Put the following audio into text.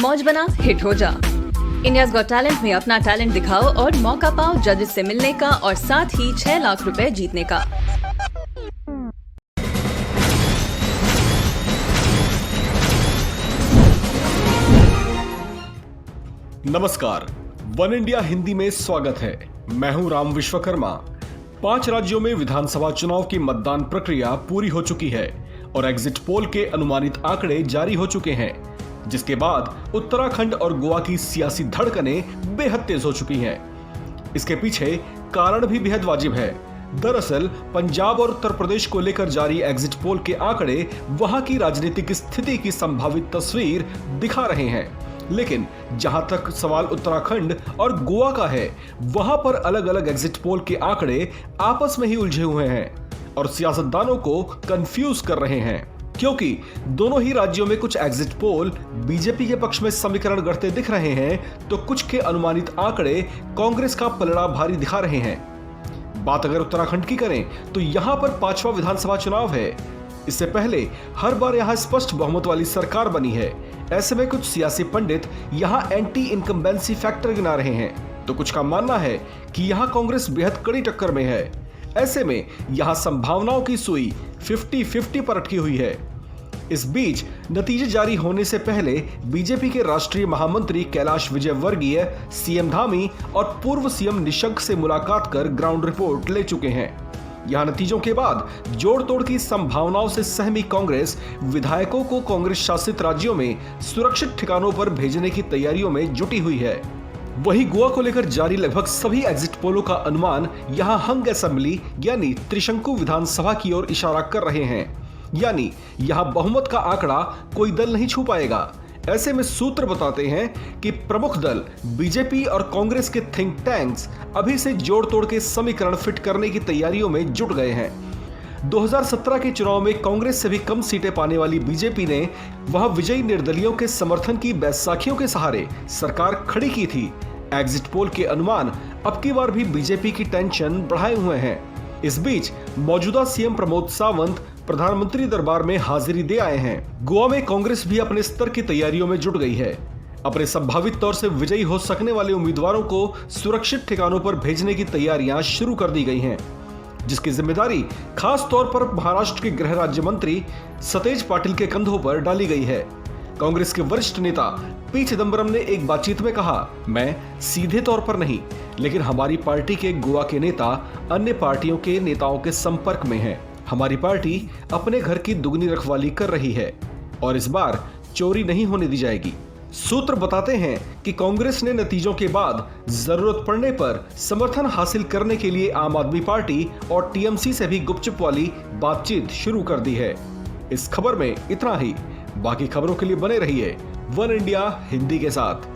मौज बना हिट हो जा। इंडियाज गॉट टैलेंट में अपना टैलेंट दिखाओ और मौका पाओ जजेस से मिलने का और साथ ही 6 लाख रुपए जीतने का। नमस्कार, वन इंडिया हिंदी में स्वागत है। मैं हूं राम विश्वकर्मा। 5 राज्यों में विधानसभा चुनाव की मतदान प्रक्रिया पूरी हो चुकी है और एग्जिट पोल के अनुमानित आंकड़े जारी हो चुके हैं, जिसके बाद उत्तराखंड और गोवा की सियासी धड़कनें बेहद तेज हो चुकी हैं। इसके पीछे कारण भी बेहद वाजिब है। दरअसल पंजाब और उत्तर प्रदेश को लेकर जारी एग्जिट पोल के आंकड़े वहां की राजनीतिक स्थिति की संभावित तस्वीर दिखा रहे हैं, लेकिन जहां तक सवाल उत्तराखंड और गोवा का है, वहां पर अलग अलग एग्जिट पोल के आंकड़े आपस में ही उलझे हुए हैं और सियासतदानों को कंफ्यूज कर रहे हैं, क्योंकि दोनों ही राज्यों में कुछ एग्जिट पोल बीजेपी के पक्ष में समीकरण गढ़ते दिख रहे हैं, तो कुछ के अनुमानित आंकड़े कांग्रेस का पलड़ा भारी दिखा रहे हैं। बात अगर उत्तराखंड की करें तो यहां पर 5वां विधानसभा चुनाव है। इससे पहले हर बार यहां स्पष्ट बहुमत वाली सरकार बनी है। ऐसे में कुछ सियासी पंडित यहां एंटी इनकम्बेंसी फैक्टर गिना रहे हैं, तो कुछ का मानना है कि यहां कांग्रेस बेहद कड़ी टक्कर में है। ऐसे में यहां संभावनाओं की सुई 50-50 पर अटकी हुई है। इस बीच नतीजे जारी होने से पहले बीजेपी के राष्ट्रीय महामंत्री कैलाश विजयवर्गीय, सीएम धामी और पूर्व सीएम निशंक से मुलाकात कर ग्राउंड रिपोर्ट ले चुके हैं। यहां नतीजों के बाद जोड़ तोड़ की संभावनाओं से सहमी कांग्रेस विधायकों को कांग्रेस शासित राज्यों में सुरक्षित ठिकानों पर भेजने की तैयारियों में जुटी हुई है। वहीं गोवा को लेकर जारी लगभग सभी एग्जिट पोलों का अनुमान यहां हंग असेंबली यानी त्रिशंकु विधानसभा की ओर इशारा कर रहे हैं, यानी यहां बहुमत का आंकड़ा कोई दल नहीं छू पाएगा। ऐसे में सूत्र बताते हैं कि प्रमुख दल बीजेपी और कांग्रेस के थिंक टैंक्स अभी से जोड़ तोड़ के समीकरण फिट करने की तैयारियों में जुट गए हैं। 2017 के चुनाव में कांग्रेस से भी कम सीटें पाने वाली बीजेपी ने वहां विजयी निर्दलियों के समर्थन की बैसाखियों के सहारे सरकार खड़ी की थी। एग्जिट पोल के अनुमान अब की बार भी बीजेपी की टेंशन बढ़ाए हुए हैं। इस बीच मौजूदा सीएम प्रमोद सावंत प्रधानमंत्री दरबार में हाजिरी दे आए हैं। गोवा में कांग्रेस भी अपने स्तर की तैयारियों में जुट गई है। अपने संभावित तौर से विजयी हो सकने वाले उम्मीदवारों को सुरक्षित ठिकानों पर भेजने की तैयारियां शुरू कर दी गई हैं, जिसकी जिम्मेदारी खास तौर पर महाराष्ट्र के गृह राज्य मंत्री सतेज पाटिल के कंधों पर डाली गई है। कांग्रेस के वरिष्ठ नेता पी चिदंबरम ने एक बातचीत में कहा, मैं सीधे तौर पर नहीं, लेकिन हमारी पार्टी के गोवा के नेता अन्य पार्टियों के नेताओं के संपर्क में हैं। हमारी पार्टी अपने घर की दुगनी रखवाली कर रही है और इस बार चोरी नहीं होने दी जाएगी। सूत्र बताते हैं कि कांग्रेस ने नतीजों के बाद जरूरत पड़ने पर समर्थन हासिल करने के लिए आम आदमी पार्टी और टीएमसी से भी गुपचुप वाली बातचीत शुरू कर दी है। इस खबर में इतना ही। बाकी खबरों के लिए बने रहिए वन इंडिया हिंदी के साथ।